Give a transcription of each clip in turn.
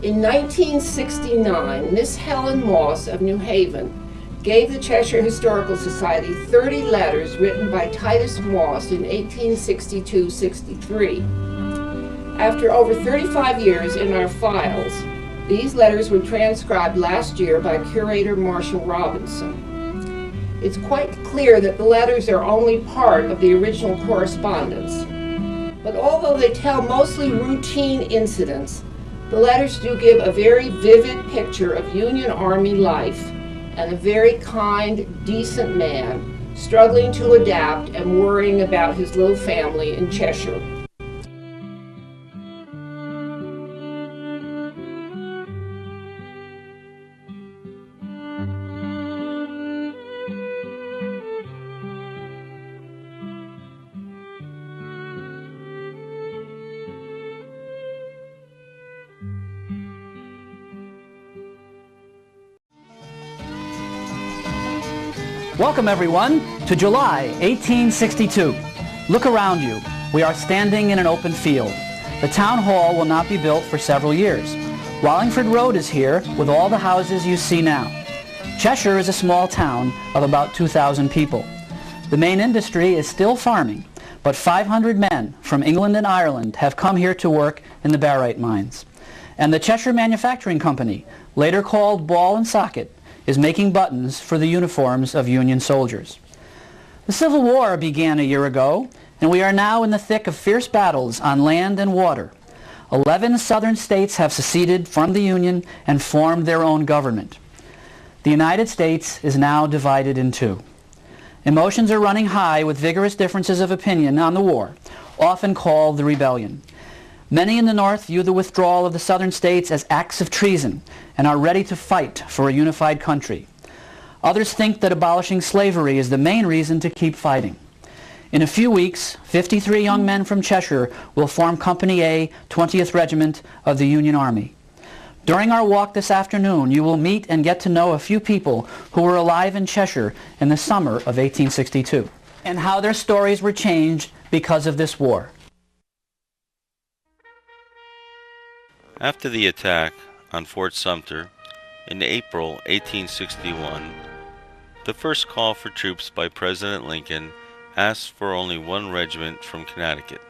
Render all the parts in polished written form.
In 1969, Miss Helen Moss of New Haven gave the Cheshire Historical Society 30 letters written by Titus Moss in 1862-63. After over 35 years in our files, these letters were transcribed last year by curator Marshall Robinson. It's quite clear that the letters are only part of the original correspondence. But although they tell mostly routine incidents, the letters do give a very vivid picture of Union Army life and a very kind, decent man struggling to adapt and worrying about his little family in Cheshire. Welcome, everyone, to July 1862. Look around you. We are standing in an open field. The town hall will not be built for several years. Wallingford Road is here with all the houses you see now. Cheshire is a small town of about 2,000 people. The main industry is still farming, but 500 men from England and Ireland have come here to work in the barite mines. And the Cheshire Manufacturing Company, later called Ball and Socket, is making buttons for the uniforms of Union soldiers. The Civil War began a year ago, and we are now in the thick of fierce battles on land and water. 11 southern states have seceded from the Union and formed their own government. The United States is now divided in two. Emotions are running high with vigorous differences of opinion on the war, often called the rebellion. Many in the North view the withdrawal of the southern states as acts of treason and are ready to fight for a unified country. Others think that abolishing slavery is the main reason to keep fighting. In a few weeks, 53 young men from Cheshire will form Company A, 20th Regiment of the Union Army. During our walk this afternoon, you will meet and get to know a few people who were alive in Cheshire in the summer of 1862, and how their stories were changed because of this war. After the attack on Fort Sumter in April 1861, the first call for troops by President Lincoln asked for only one regiment from Connecticut.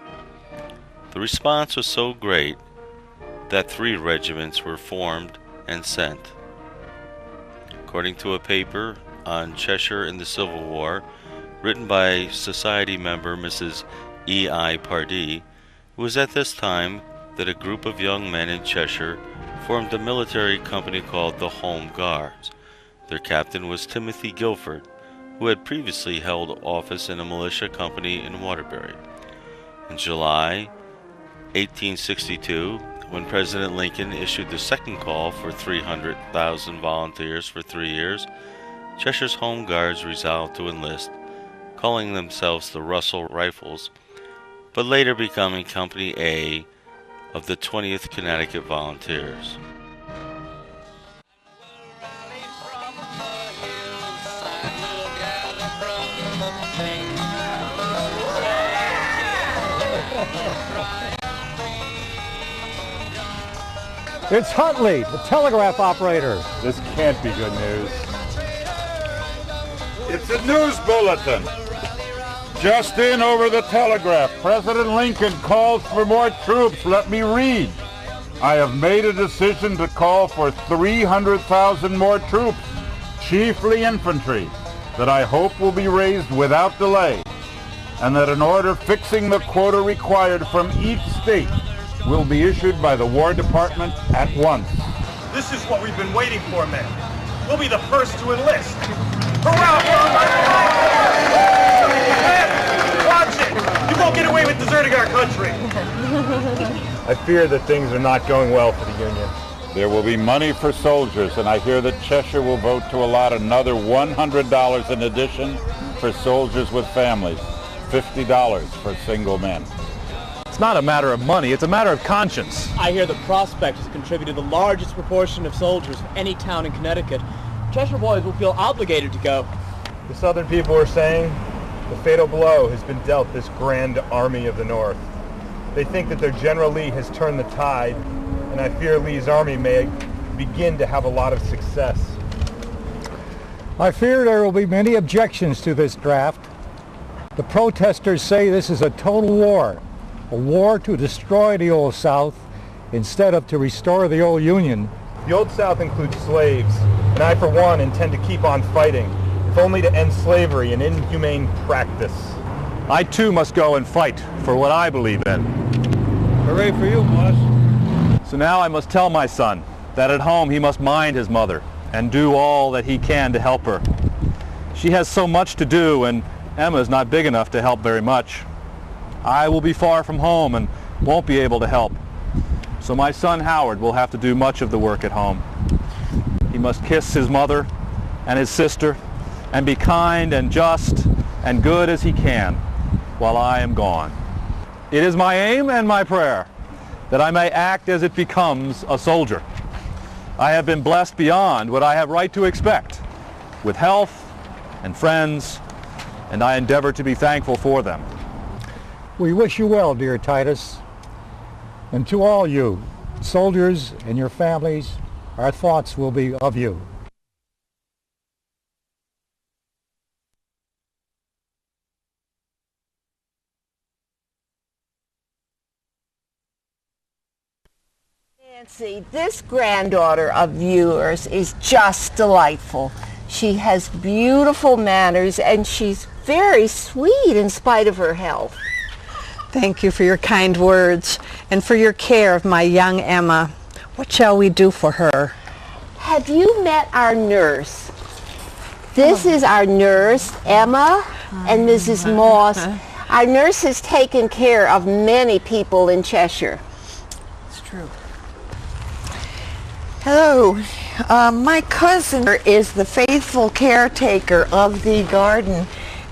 The response was so great that 3 regiments were formed and sent. According to a paper on Cheshire in the Civil War, written by Society member Mrs. E.I. Pardee, it was at this time that a group of young men in Cheshire formed a military company called the Home Guards. Their captain was Timothy Guilford, who had previously held office in a militia company in Waterbury. In July 1862, when President Lincoln issued the second call for 300,000 volunteers for 3 years, Cheshire's Home Guards resolved to enlist, calling themselves the Russell Rifles, but later becoming Company A of the 20th Connecticut Volunteers. It's Huntley, the telegraph operator. This can't be good news. It's a news bulletin. Just in over the telegraph, President Lincoln calls for more troops. Let me read. I have made a decision to call for 300,000 more troops, chiefly infantry, that I hope will be raised without delay, and that an order fixing the quota required from each state will be issued by the War Department at once. This is what we've been waiting for, men. We'll be the first to enlist. Hurrah! Watch it! You won't get away with deserting our country. I fear that things are not going well for the Union. There will be money for soldiers, and I hear that Cheshire will vote to allot another $100 in addition for soldiers with families, $50 for single men. It's not a matter of money, it's a matter of conscience. I hear the Prospect has contributed the largest proportion of soldiers of any town in Connecticut. Cheshire boys will feel obligated to go. The Southern people are saying the fatal blow has been dealt this grand army of the North. They think that their General Lee has turned the tide, and I fear Lee's army may begin to have a lot of success. I fear there will be many objections to this draft. The protesters say this is a total war, a war to destroy the Old South instead of to restore the old Union. The Old South includes slaves, and I, for one, intend to keep on fighting, if only to end slavery, an inhumane practice. I too must go and fight for what I believe in. Hooray for you, Moss. So now I must tell my son that at home he must mind his mother and do all that he can to help her. She has so much to do, and Emma's not big enough to help very much. I will be far from home and won't be able to help. So my son Howard will have to do much of the work at home. He must kiss his mother and his sister and be kind and just and good as he can while I am gone. It is my aim and my prayer that I may act as it becomes a soldier. I have been blessed beyond what I have right to expect, with health and friends, and I endeavor to be thankful for them. We wish you well, dear Titus. And to all you, soldiers and your families, our thoughts will be of you. Nancy, this granddaughter of yours is just delightful. She has beautiful manners and she's very sweet in spite of her health. Thank you for your kind words and for your care of my young Emma. What shall we do for her? Have you met our nurse? This is our nurse, Emma, and Mrs. Moss. Our nurse has taken care of many people in Cheshire. It's true. Hello. My cousin is the faithful caretaker of the garden,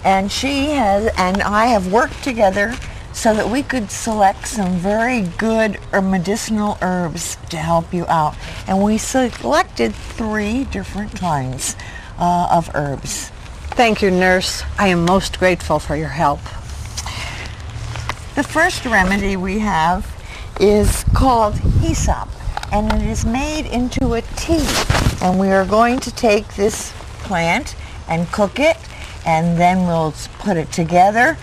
and she and I have worked together so that we could select some very good medicinal herbs to help you out. And we selected 3 different kinds of herbs. Thank you, nurse. I am most grateful for your help. The first remedy we have is called hyssop, and it is made into a tea. And we are going to take this plant and cook it, and then we'll put it together,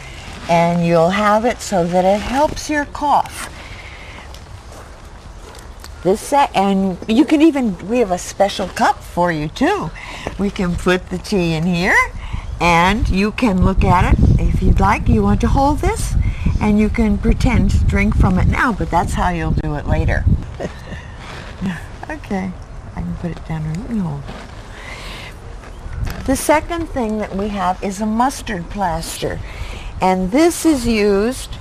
and you'll have it so that it helps your cough. And you can even, we have a special cup for you too. We can put the tea in here, and you can look at it if you'd like. You want to hold this, and you can pretend to drink from it now, but that's how you'll do it later. Okay, I can put it down here. You can hold it. The second thing that we have is a mustard plaster. And this is used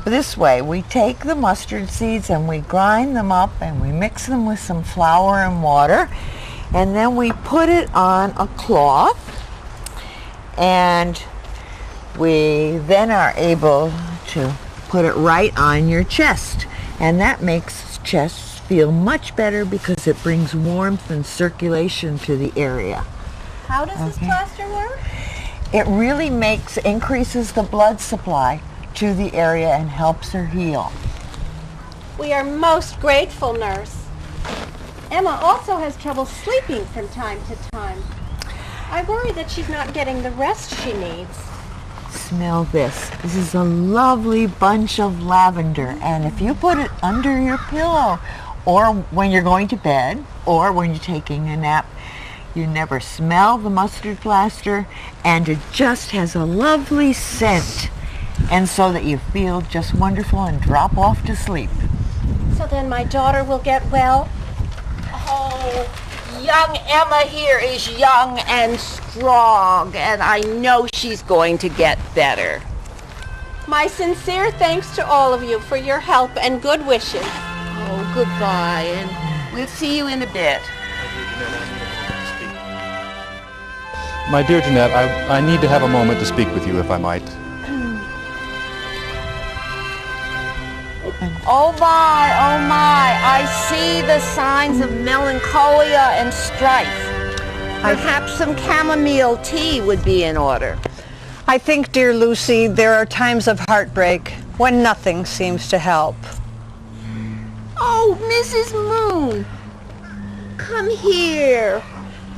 this way. We take the mustard seeds and we grind them up and we mix them with some flour and water, and then we put it on a cloth, and we then are able to put it right on your chest, and that makes chests feel much better because it brings warmth and circulation to the area. How does this plaster work? It really increases the blood supply to the area and helps her heal. We are most grateful, nurse. Emma also has trouble sleeping from time to time. I worry that she's not getting the rest she needs. Smell this. This is a lovely bunch of lavender, and if you put it under your pillow or when you're going to bed or when you're taking a nap, you never smell the mustard plaster, and it just has a lovely scent, and so that you feel just wonderful and drop off to sleep. So then my daughter will get well? Oh, young Emma here is young and strong, and I know she's going to get better. My sincere thanks to all of you for your help and good wishes. Oh, goodbye, and we'll see you in a bit. My dear Jennette, I need to have a moment to speak with you, if I might. Oh my, I see the signs of melancholia and strife. Perhaps some chamomile tea would be in order. I think, dear Lucy, there are times of heartbreak when nothing seems to help. Oh, Oh, Mrs. Moon, come here.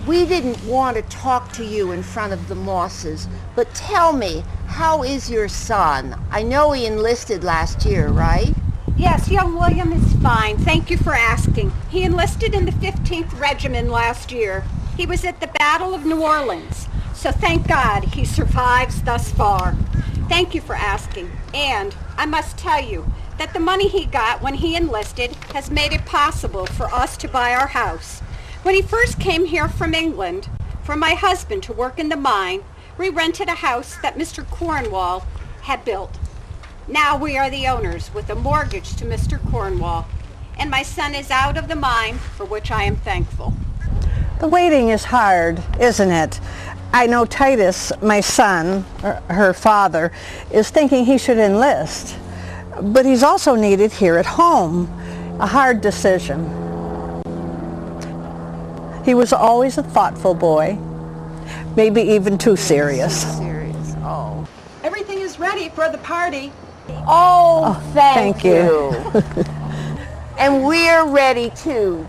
We didn't want to talk to you in front of the Mosses, but tell me, how is your son? I know he enlisted last year, right? Yes, young William is fine. Thank you for asking. He enlisted in the 15th Regiment last year. He was at the Battle of New Orleans, so thank God he survives thus far. Thank you for asking. And I must tell you that the money he got when he enlisted has made it possible for us to buy our house. When he first came here from England, for my husband to work in the mine, we rented a house that Mr. Cornwall had built. Now we are the owners with a mortgage to Mr. Cornwall, and my son is out of the mine, for which I am thankful. The waiting is hard, isn't it? I know Titus, my son, her father, is thinking he should enlist, but he's also needed here at home. A hard decision. He was always a thoughtful boy, maybe even too serious. Oh. Everything is ready for the party. Oh, thank you. And we're ready too.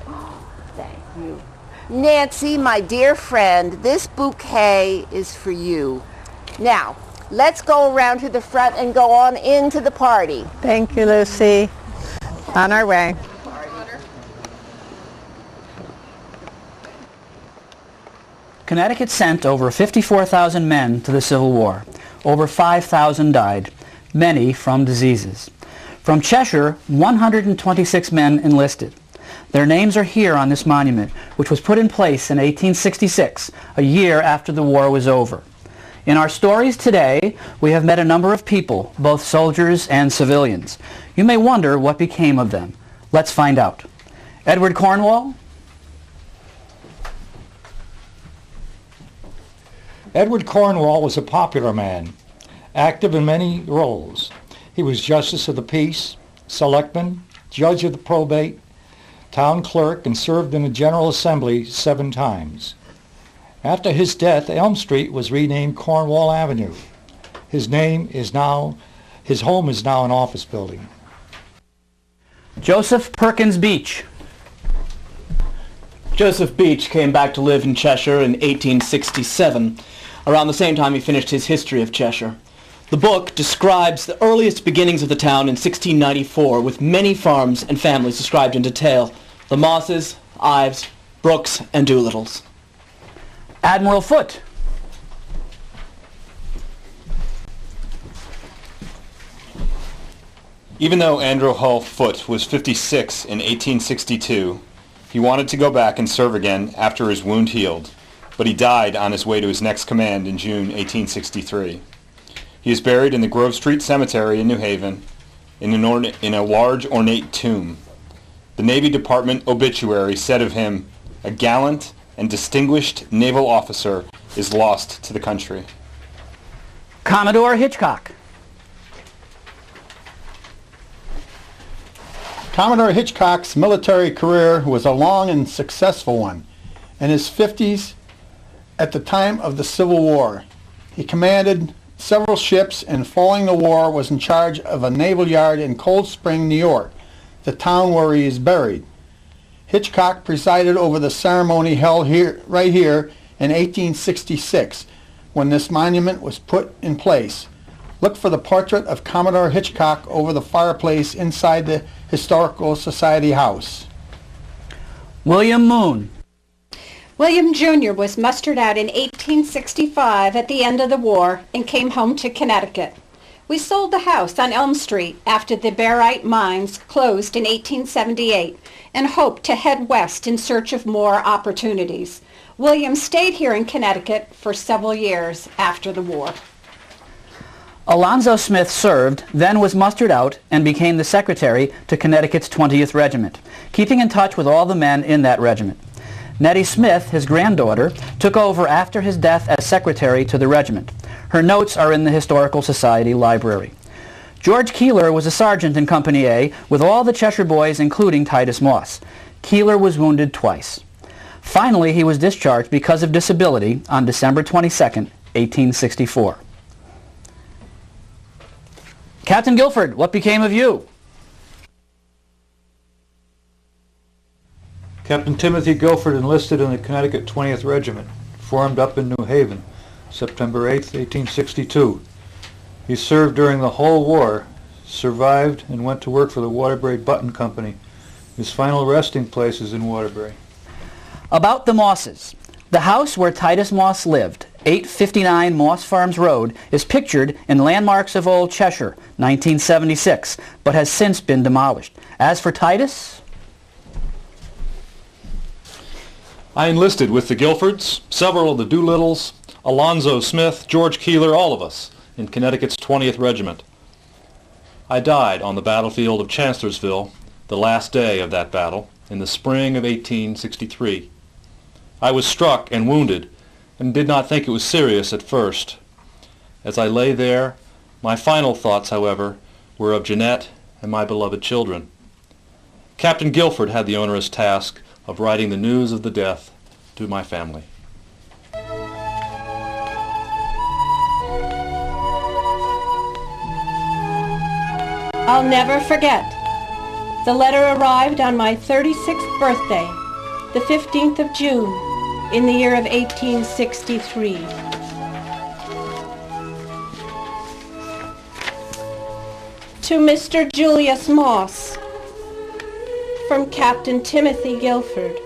Thank you. Nancy, my dear friend, this bouquet is for you. Now, let's go around to the front and go on into the party. Thank you, Lucy. On our way. Connecticut sent over 54,000 men to the Civil War. Over 5,000 died, many from diseases. From Cheshire, 126 men enlisted. Their names are here on this monument, which was put in place in 1866, a year after the war was over. In our stories today, we have met a number of people, both soldiers and civilians. You may wonder what became of them. Let's find out. Edward Cornwall? Edward Cornwall was a popular man, active in many roles. He was Justice of the Peace, Selectman, Judge of the Probate, Town Clerk, and served in the General Assembly 7 times. After his death, Elm Street was renamed Cornwall Avenue. His home is now an office building. Joseph Perkins Beach. Joseph Beach came back to live in Cheshire in 1867. Around the same time he finished his History of Cheshire. The book describes the earliest beginnings of the town in 1694, with many farms and families described in detail. The Mosses, Ives, Brooks, and Doolittles. Admiral Foote. Even though Andrew Hull Foote was 56 in 1862, he wanted to go back and serve again after his wound healed, but he died on his way to his next command in June 1863. He is buried in the Grove Street Cemetery in New Haven in a large ornate tomb. The Navy Department obituary said of him, "A gallant and distinguished naval officer is lost to the country." Commodore Hitchcock. Commodore Hitchcock's military career was a long and successful one. In his 50s, at the time of the Civil War, he commanded several ships and following the war was in charge of a naval yard in Cold Spring, New York, the town where he is buried. Hitchcock presided over the ceremony held right here in 1866 when this monument was put in place. Look for the portrait of Commodore Hitchcock over the fireplace inside the Historical Society house. William Moon. William Jr. was mustered out in 1865 at the end of the war and came home to Connecticut. We sold the house on Elm Street after the barite mines closed in 1878 and hoped to head west in search of more opportunities. William stayed here in Connecticut for several years after the war. Alonzo Smith served, then was mustered out, and became the secretary to Connecticut's 20th Regiment, keeping in touch with all the men in that regiment. Nettie Smith, his granddaughter, took over after his death as secretary to the regiment. Her notes are in the Historical Society library. George Keeler was a sergeant in Company A with all the Cheshire boys, including Titus Moss. Keeler was wounded twice. Finally, he was discharged because of disability on December 22, 1864. Captain Guilford, what became of you? Captain Timothy Guilford enlisted in the Connecticut 20th Regiment, formed up in New Haven, September 8, 1862. He served during the whole war, survived, and went to work for the Waterbury Button Company. His final resting place is in Waterbury. About the Mosses. The house where Titus Moss lived, 859 Moss Farms Road, is pictured in Landmarks of Old Cheshire, 1976, but has since been demolished. As for Titus, I enlisted with the Guilfords, several of the Doolittles, Alonzo Smith, George Keeler, all of us, in Connecticut's 20th Regiment. I died on the battlefield of Chancellorsville, the last day of that battle, in the spring of 1863. I was struck and wounded, and did not think it was serious at first. As I lay there, my final thoughts, however, were of Jennette and my beloved children. Captain Guilford had the onerous task of writing the news of the death to my family. I'll never forget. The letter arrived on my 36th birthday, the 15th of June, in the year of 1863. To Mr. Julius Moss, from Captain Timothy Guilford.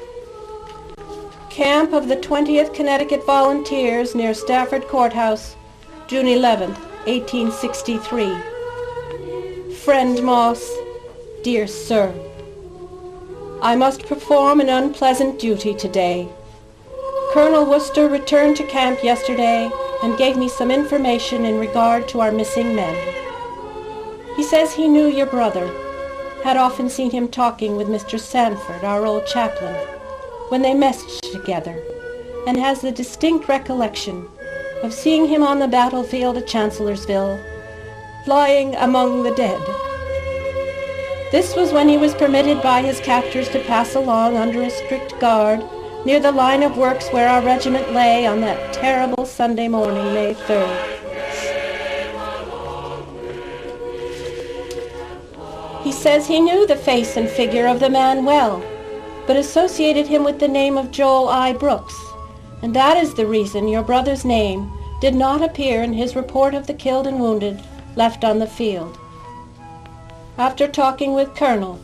Camp of the 20th Connecticut Volunteers near Stafford Courthouse, June 11, 1863. Friend Moss, dear sir, I must perform an unpleasant duty today. Colonel Worcester returned to camp yesterday and gave me some information in regard to our missing men. He says he knew your brother, had often seen him talking with Mr. Sanford, our old chaplain, when they messed together, and has the distinct recollection of seeing him on the battlefield at Chancellorsville, lying among the dead. This was when he was permitted by his captors to pass along under a strict guard near the line of works where our regiment lay on that terrible Sunday morning, May 3rd. He says he knew the face and figure of the man well, but associated him with the name of Joel I. Brooks, and that is the reason your brother's name did not appear in his report of the killed and wounded left on the field. After talking with Colonel,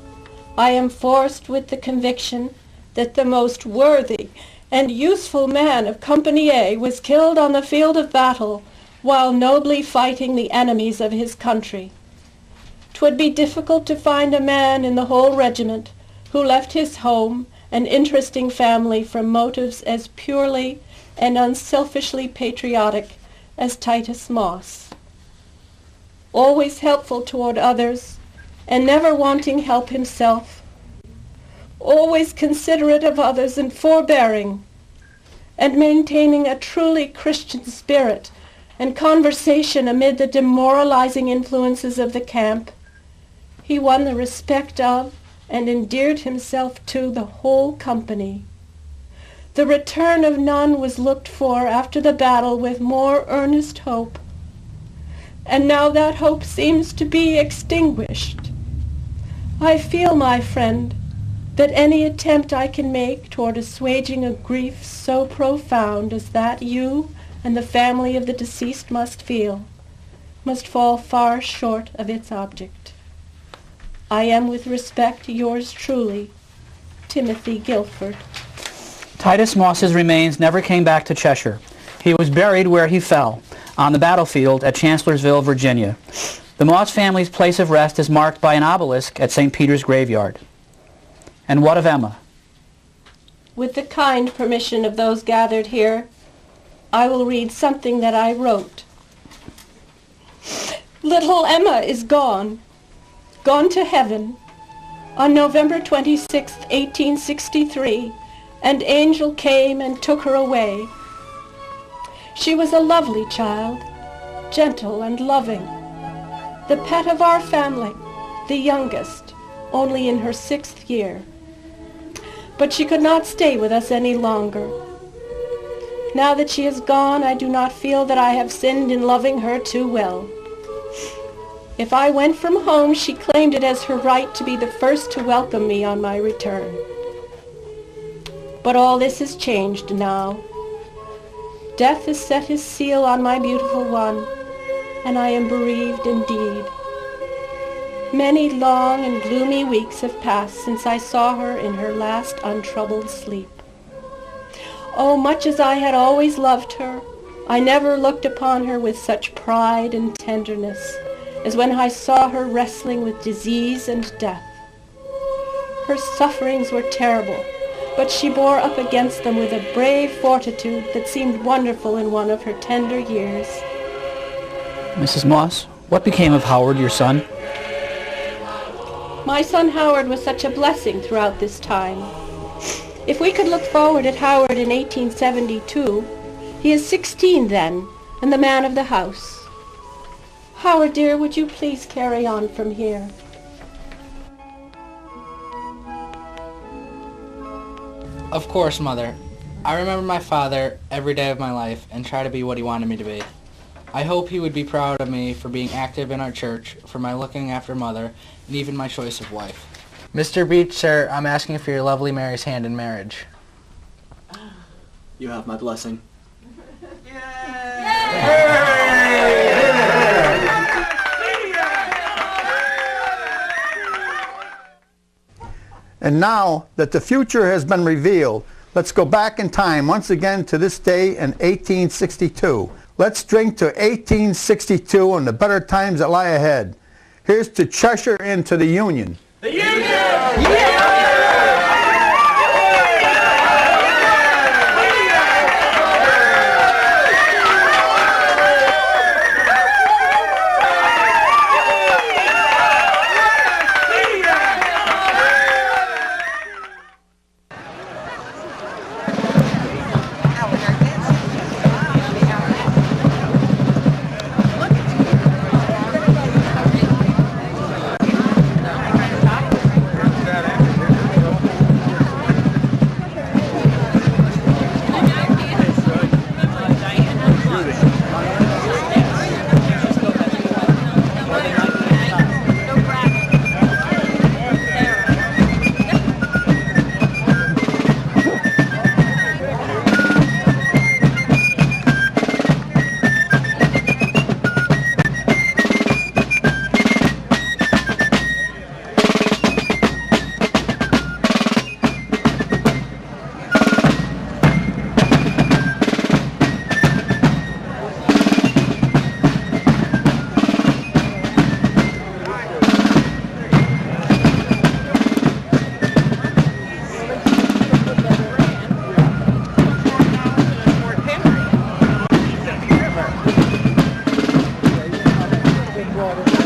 I am forced with the conviction that the most worthy and useful man of Company A was killed on the field of battle while nobly fighting the enemies of his country. 'Twould be difficult to find a man in the whole regiment who left his home and interesting family from motives as purely and unselfishly patriotic as Titus Moss. Always helpful toward others, and never wanting help himself, always considerate of others and forbearing, and maintaining a truly Christian spirit and conversation amid the demoralizing influences of the camp, he won the respect of and endeared himself to the whole company. The return of none was looked for after the battle with more earnest hope, and now that hope seems to be extinguished. I feel, my friend, that any attempt I can make toward assuaging a grief so profound as that you and the family of the deceased must feel, must fall far short of its object. I am with respect yours truly, Timothy Guilford. Titus Moss's remains never came back to Cheshire. He was buried where he fell, on the battlefield at Chancellorsville, Virginia. The Moss family's place of rest is marked by an obelisk at St. Peter's graveyard. And what of Emma? With the kind permission of those gathered here, I will read something that I wrote. Little Emma is gone to heaven, on November 26, 1863, an angel came and took her away. She was a lovely child, gentle and loving, the pet of our family, the youngest, only in her 6th year. But she could not stay with us any longer. Now that she is gone, I do not feel that I have sinned in loving her too well. If I went from home, she claimed it as her right to be the first to welcome me on my return. But all this is changed now. Death has set his seal on my beautiful one, and I am bereaved indeed. Many long and gloomy weeks have passed since I saw her in her last untroubled sleep. Oh, much as I had always loved her, I never looked upon her with such pride and tenderness as when I saw her wrestling with disease and death. Her sufferings were terrible, but she bore up against them with a brave fortitude that seemed wonderful in one of her tender years. Mrs. Moss, what became of Howard, your son? My son Howard was such a blessing throughout this time. If we could look forward at Howard in 1872, he is 16 then, and the man of the house. Howard, dear, would you please carry on from here? Of course, Mother. I remember my father every day of my life and try to be what he wanted me to be. I hope he would be proud of me for being active in our church, for my looking after Mother, and even my choice of wife. Mr. Beecher, I'm asking for your lovely Mary's hand in marriage. You have my blessing. And now that the future has been revealed, let's go back in time once again to this day in 1862. Let's drink to 1862 and the better times that lie ahead. Here's to Cheshire and to the Union. The Union! Yeah! Water.